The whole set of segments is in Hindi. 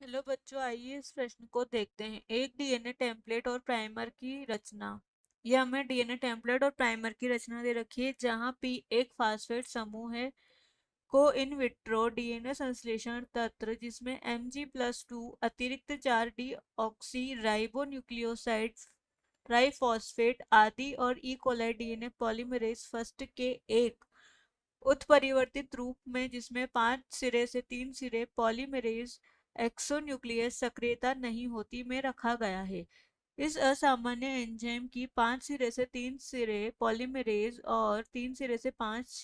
हेलो बच्चों, आइए इस प्रश्न को देखते हैं। एक डीएनए टेम्पलेट और प्राइमर की रचना। यह हमें डीएनए टेम्पलेट और प्राइमर की रचना दे रखी है, जहां पी एक फास्फेट समूह है। को इन विट्रो डीएनए संश्लेषण तंत्र जिसमें Mg+2 अतिरिक्त 4 D oxy ribo nucleosides triphosphate आदि और E coli DNA polymerase first के एक उत्परिवर्तित रूप में जिसमें 5 सिरे से 3 सिरे पॉलीमरेज एक्सोन्यूक्लियस सक्रियता नहीं होती में रखा गया है। इस असामान्य एंजाइम की 5 सिरे से 3 सिरे पॉलीमरेज और 3 सिरे से 5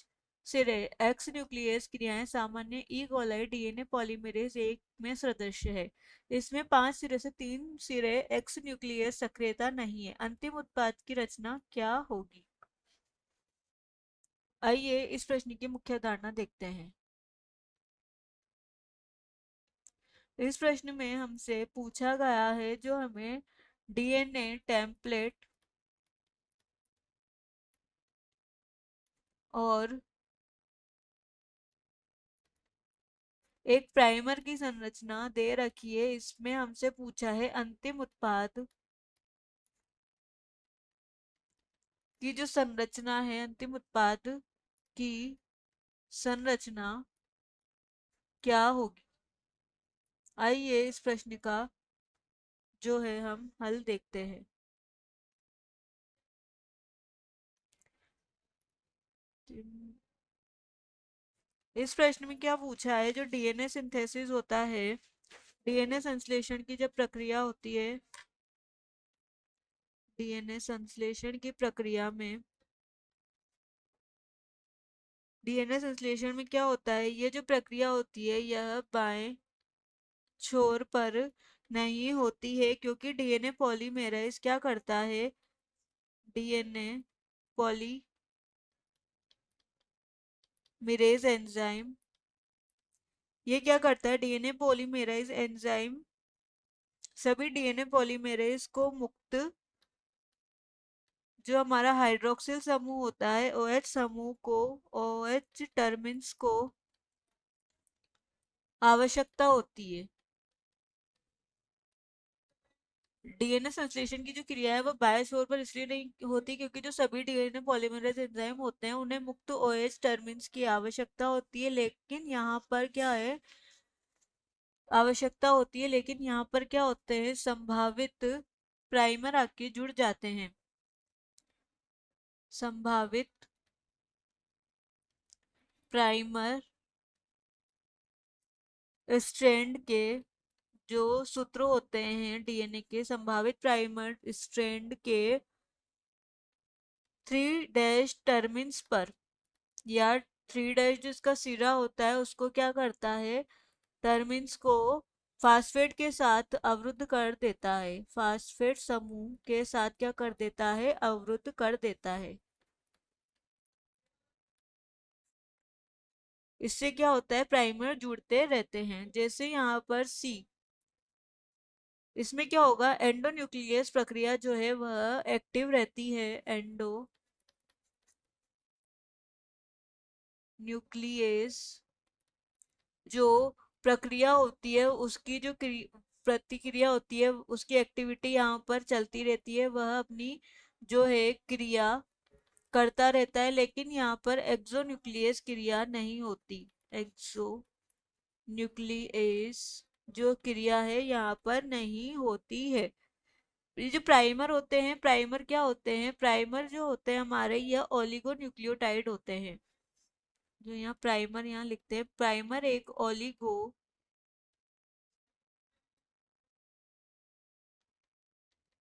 सिरे एक्स न्यूक्लियस क्रियाएं सामान्य ई कोलाई डीएनए पॉलीमरेज एक में सदस्य है। इसमें 5 सिरे से 3 सिरे एक्स न्यूक्लियस सक्रियता नहीं है। अंतिम उत्पाद की रचना क्या होगी? आइए इस प्रश्न की मुख्य धारणा देखते हैं। इस प्रश्न में हमसे पूछा गया है जो हमें डीएनए टेम्पलेट और एक प्राइमर की संरचना दे रखी है। इसमें हमसे पूछा है अंतिम उत्पाद की जो संरचना है, अंतिम उत्पाद की संरचना क्या होगी। आइए इस प्रश्न का जो है हम हल देखते हैं। इस प्रश्न में क्या पूछा है, जो डीएनए सिंथेसिस होता है, डीएनए संश्लेषण की जब प्रक्रिया होती है, डीएनए संश्लेषण की प्रक्रिया में डीएनए संश्लेषण में क्या होता है, ये जो प्रक्रिया होती है यह बाएं छोर पर नहीं होती है, क्योंकि डीएनए पॉलीमेरेज क्या करता है, डीएनए पॉलीमेरेज एंजाइम ये क्या करता है, डीएनए पॉलीमेरेज एंजाइम सभी डीएनए पॉलीमेरेज को मुक्त जो हमारा हाइड्रोक्सिल समूह होता है OH समूह को, OH टर्मिन्स को आवश्यकता होती है। डीएनए संश्लेषण की जो क्रिया है वो बाह्य छोर पर इसलिए नहीं होती क्योंकि जो सभी डीएनए पॉलीमरेज एंजाइम होते हैं उन्हें मुक्त OH टर्मिन्स की आवश्यकता होती है, लेकिन यहाँ पर क्या है, आवश्यकता होती है, लेकिन यहाँ पर क्या होते हैं, संभावित प्राइमर आके जुड़ जाते हैं। संभावित प्राइमर स्ट्रैंड के जो सूत्र होते हैं डीएनए के, संभावित प्राइमर स्ट्रैंड के 3' टर्मिन्स पर या 3' जो इसका सिरा होता है उसको क्या करता है, टर्मिन्स को फास्फेट के साथ अवरुद्ध कर देता है, फास्फेट समूह के साथ क्या कर देता है, अवरुद्ध कर देता है। इससे क्या होता है, प्राइमर जुड़ते रहते हैं। जैसे यहाँ पर सी, इसमें क्या होगा, एंडोन्यूक्लियस प्रक्रिया जो है वह एक्टिव रहती है। एंडो न्यूक्लियस जो प्रक्रिया होती है उसकी जो प्रतिक्रिया होती है उसकी एक्टिविटी यहाँ पर चलती रहती है, वह अपनी जो है क्रिया करता रहता है, लेकिन यहाँ पर एक्सोन्यूक्लियस क्रिया नहीं होती। एक्सो न्यूक्लियस जो क्रिया है यहाँ पर नहीं होती है। ये जो प्राइमर होते हैं, प्राइमर क्या होते हैं, प्राइमर जो होते हैं हमारे, यह ओलिगोन्यूक्लियोटाइड होते हैं। जो यहाँ प्राइमर यहाँ लिखते हैं, प्राइमर एक ओलिगो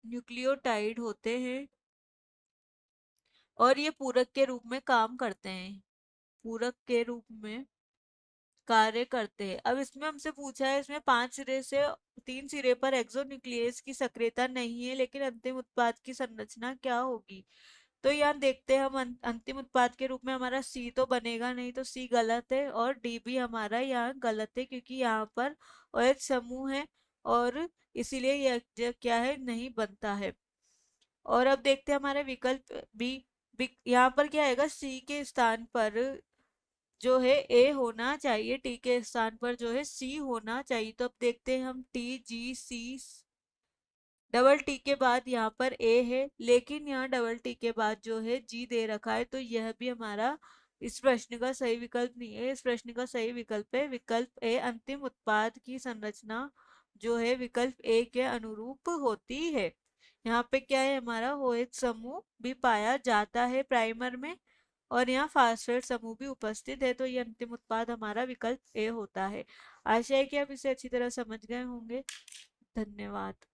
न्यूक्लियोटाइड होते हैं और ये पूरक के रूप में काम करते हैं, पूरक के रूप में कार्य करते हैं। अब इसमें हमसे पूछा है, इसमें 5 सिरे से 3 सिरे पर एक्सोन्यूक्लियस की सक्रियता नहीं है, लेकिन अंतिम उत्पाद की संरचना क्या होगी। तो यहाँ देखते हैं हम, अंतिम उत्पाद के रूप में हमारा सी तो बनेगा नहीं, तो सी गलत है और डी भी हमारा यहाँ गलत है, क्योंकि यहाँ पर OH समूह है और इसीलिए यह क्या है, नहीं बनता है। और अब देखते हैं हमारे विकल्प बी। यहाँ पर क्या आएगा, सी के स्थान पर जो है ए होना चाहिए, टी के स्थान पर जो है सी होना चाहिए। तो अब देखते हैं हम, टी जी सी, डबल टी के बाद यहाँ पर ए है, लेकिन यहाँ डबल टी के बाद जो है जी दे रखा है, तो यह भी हमारा इस प्रश्न का सही विकल्प नहीं है। इस प्रश्न का सही विकल्प है विकल्प ए, अंतिम उत्पाद की संरचना जो है विकल्प ए के अनुरूप होती है। यहाँ पे क्या है, हमारा वो एक समूह भी पाया जाता है प्राइमर में, और यहाँ फास्फेट समूह भी उपस्थित है, तो ये अंतिम उत्पाद हमारा विकल्प ए होता है। आशा है कि आप इसे अच्छी तरह समझ गए होंगे। धन्यवाद।